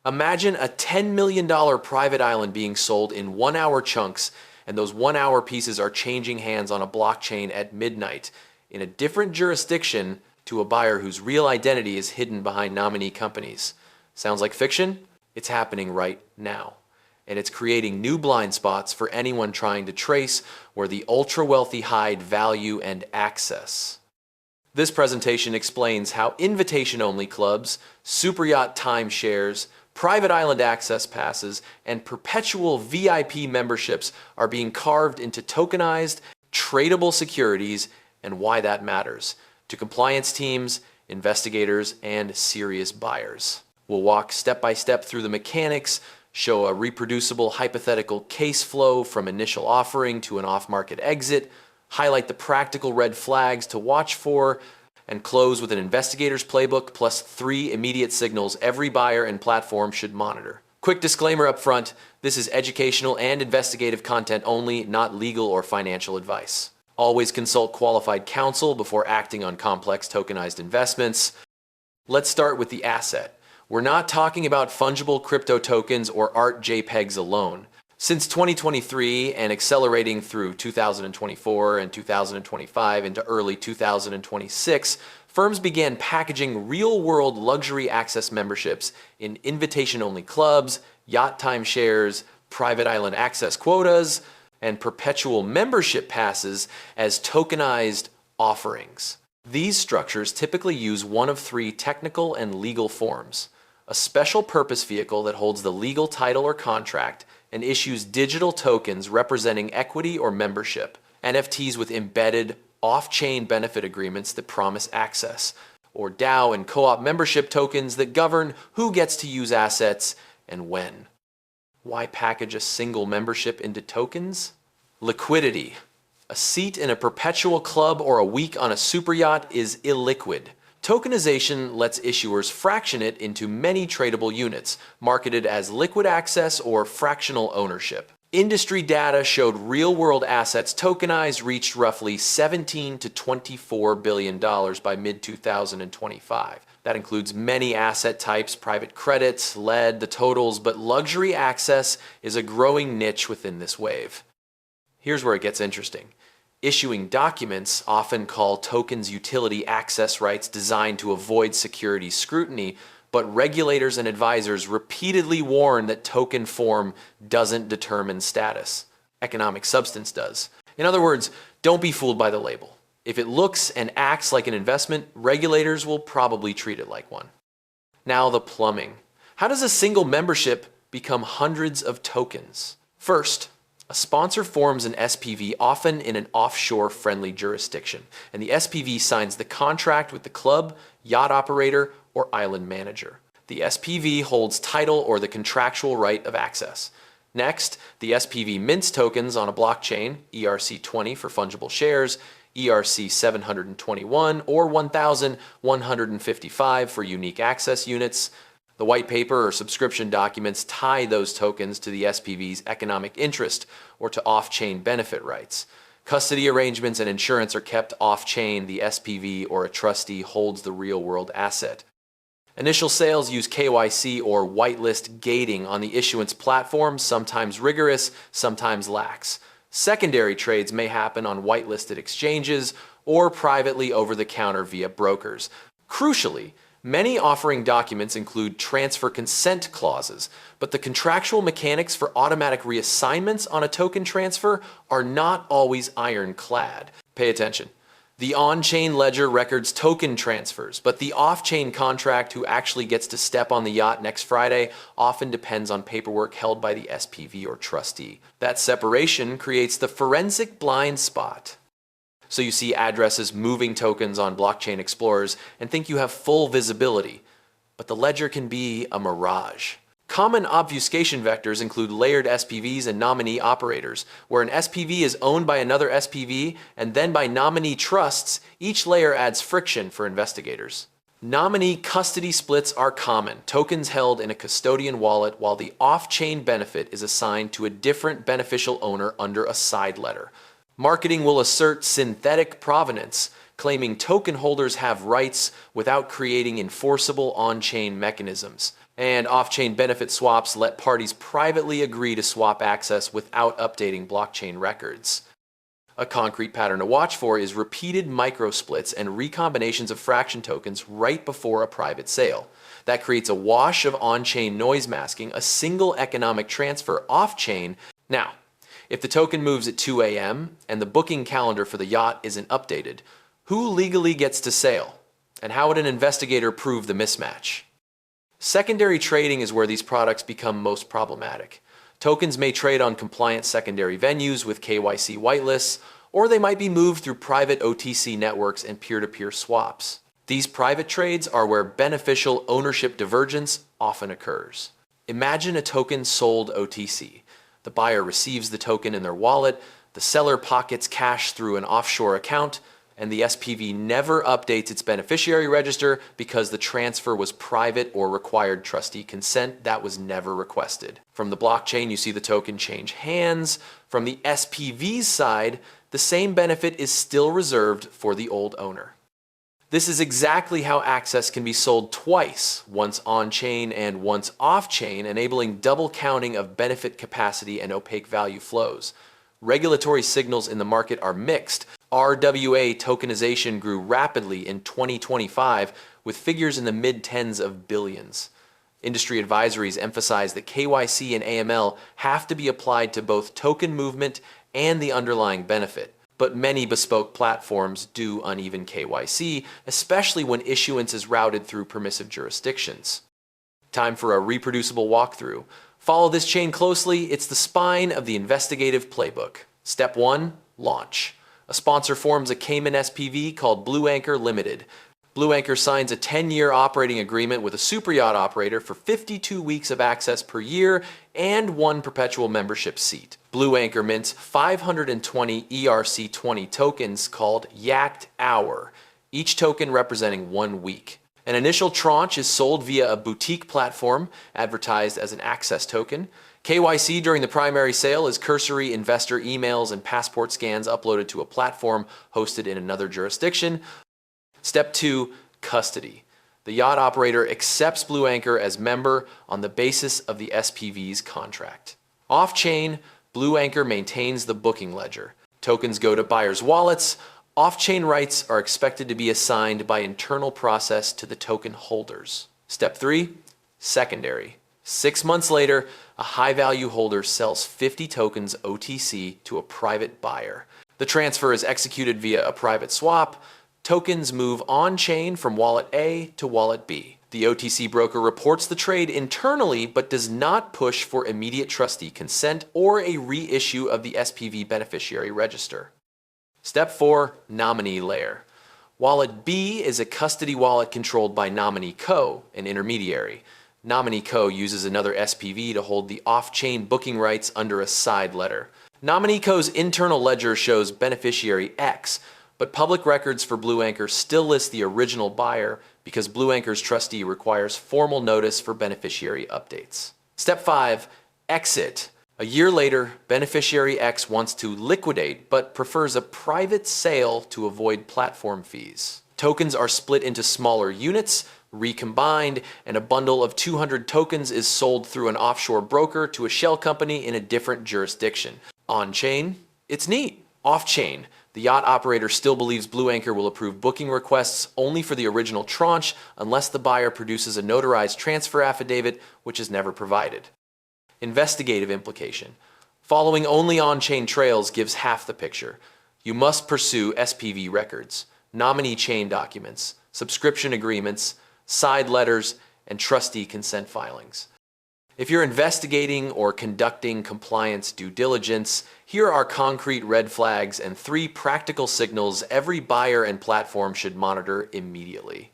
Imagine a $10 million private island being sold in 1 hour chunks, and those 1 hour pieces are changing hands on a blockchain at midnight in a different jurisdiction to a buyer whose real identity is hidden behind nominee companies. Sounds like fiction? It's happening right now. And it's creating new blind spots for anyone trying to trace where the ultra-wealthy hide value and access. This presentation explains how invitation-only clubs, superyacht timeshares, private island access passes, and perpetual VIP memberships are being carved into tokenized, tradable securities, and why that matters to compliance teams, investigators, and serious buyers. We'll walk step by step through the mechanics, show a reproducible hypothetical case flow from initial offering to an off-market exit, highlight the practical red flags to watch for, and close with an investigator's playbook plus 3 immediate signals every buyer and platform should monitor. Quick disclaimer up front, this is educational and investigative content only, not legal or financial advice. Always consult qualified counsel before acting on complex tokenized investments. Let's start with the asset. We're not talking about fungible crypto tokens or art JPEGs alone. Since 2023 and accelerating through 2024 and 2025 into early 2026, firms began packaging real-world luxury access memberships in invitation-only clubs, yacht timeshares, private island access quotas, and perpetual membership passes as tokenized offerings. These structures typically use one of 3 technical and legal forms: a special purpose vehicle that holds the legal title or contract and issues digital tokens representing equity or membership, NFTs with embedded off-chain benefit agreements that promise access, or DAO and co-op membership tokens that govern who gets to use assets and when. Why package a single membership into tokens? Liquidity. A seat in a perpetual club or a week on a superyacht is illiquid. Tokenization lets issuers fraction it into many tradable units, marketed as liquid access or fractional ownership. Industry data showed real-world assets tokenized reached roughly $17 to $24 billion by mid-2025. That includes many asset types, private credits, lead, the totals, but luxury access is a growing niche within this wave. Here's where it gets interesting. Issuing documents often call tokens utility access rights designed to avoid securities scrutiny, but regulators and advisors repeatedly warn that token form doesn't determine status. Economic substance does. In other words, don't be fooled by the label. If it looks and acts like an investment, regulators will probably treat it like one. Now the plumbing. How does a single membership become hundreds of tokens? First, a sponsor forms an SPV often in an offshore-friendly jurisdiction, and the SPV signs the contract with the club, yacht operator, or island manager. The SPV holds title or the contractual right of access. Next, the SPV mints tokens on a blockchain, ERC-20 for fungible shares, ERC-721 or 1,155 for unique access units. The white paper or subscription documents tie those tokens to the SPV's economic interest or to off-chain benefit rights. Custody arrangements and insurance are kept off-chain. The SPV or a trustee holds the real-world asset. Initial sales use KYC or whitelist gating on the issuance platform, sometimes rigorous, sometimes lax. Secondary trades may happen on whitelisted exchanges or privately over-the-counter via brokers. Crucially, many offering documents include transfer consent clauses, but the contractual mechanics for automatic reassignments on a token transfer are not always ironclad. Pay attention. The on-chain ledger records token transfers, but the off-chain contract who actually gets to step on the yacht next Friday often depends on paperwork held by the SPV or trustee. That separation creates the forensic blind spot. So you see addresses moving tokens on blockchain explorers and think you have full visibility, but the ledger can be a mirage. Common obfuscation vectors include layered SPVs and nominee operators, where an SPV is owned by another SPV and then by nominee trusts. Each layer adds friction for investigators. Nominee custody splits are common, tokens held in a custodian wallet while the off-chain benefit is assigned to a different beneficial owner under a side letter. Marketing will assert synthetic provenance, claiming token holders have rights without creating enforceable on-chain mechanisms. And off-chain benefit swaps let parties privately agree to swap access without updating blockchain records. A concrete pattern to watch for is repeated microsplits and recombinations of fraction tokens right before a private sale. That creates a wash of on-chain noise masking a single economic transfer off-chain. Now, if the token moves at 2 a.m. and the booking calendar for the yacht isn't updated, who legally gets to sail? And how would an investigator prove the mismatch? Secondary trading is where these products become most problematic. Tokens may trade on compliant secondary venues with KYC whitelists, or they might be moved through private OTC networks and peer-to-peer swaps. These private trades are where beneficial ownership divergence often occurs. Imagine a token sold OTC. The buyer receives the token in their wallet, the seller pockets cash through an offshore account, and the SPV never updates its beneficiary register because the transfer was private or required trustee consent that was never requested. From the blockchain, you see the token change hands. From the SPV's side, the same benefit is still reserved for the old owner. This is exactly how access can be sold twice, once on-chain and once off-chain, enabling double counting of benefit capacity and opaque value flows. Regulatory signals in the market are mixed. RWA tokenization grew rapidly in 2025 with figures in the mid-tens of billions. Industry advisories emphasize that KYC and AML have to be applied to both token movement and the underlying benefit. But many bespoke platforms do uneven KYC, especially when issuance is routed through permissive jurisdictions. Time for a reproducible walkthrough. Follow this chain closely. It's the spine of the investigative playbook. Step 1. Launch. A sponsor forms a Cayman SPV called Blue Anchor Limited. Blue Anchor signs a 10-year operating agreement with a superyacht operator for 52 weeks of access per year and 1 perpetual membership seat. Blue Anchor mints 520 ERC20 tokens called Yacht Hour, each token representing 1 week. An initial tranche is sold via a boutique platform advertised as an access token. KYC during the primary sale is cursory investor emails and passport scans uploaded to a platform hosted in another jurisdiction. Step 2. Custody. The yacht operator accepts Blue Anchor as member on the basis of the SPV's contract. Off-chain, Blue Anchor maintains the booking ledger. Tokens go to buyers' wallets. Off-chain rights are expected to be assigned by internal process to the token holders. Step 3. Secondary. 6 months later, a high-value holder sells 50 tokens OTC to a private buyer. The transfer is executed via a private swap. Tokens move on-chain from wallet A to wallet B. The OTC broker reports the trade internally but does not push for immediate trustee consent or a reissue of the SPV beneficiary register. Step 4. Nominee layer. Wallet B is a custody wallet controlled by Nominee Co., an intermediary. Nominee Co. uses another SPV to hold the off-chain booking rights under a side letter. Nominee Co.'s internal ledger shows beneficiary X, but public records for Blue Anchor still list the original buyer because Blue Anchor's trustee requires formal notice for beneficiary updates. Step 5. Exit. A year later, beneficiary X wants to liquidate but prefers a private sale to avoid platform fees. Tokens are split into smaller units, recombined, and a bundle of 200 tokens is sold through an offshore broker to a shell company in a different jurisdiction. On-chain, it's neat. Off-chain, the yacht operator still believes Blue Anchor will approve booking requests only for the original tranche unless the buyer produces a notarized transfer affidavit, which is never provided. Investigative implication. Following only on-chain trails gives half the picture. You must pursue SPV records, nominee chain documents, subscription agreements, side letters, and trustee consent filings. If you're investigating or conducting compliance due diligence, here are concrete red flags and 3 practical signals every buyer and platform should monitor immediately.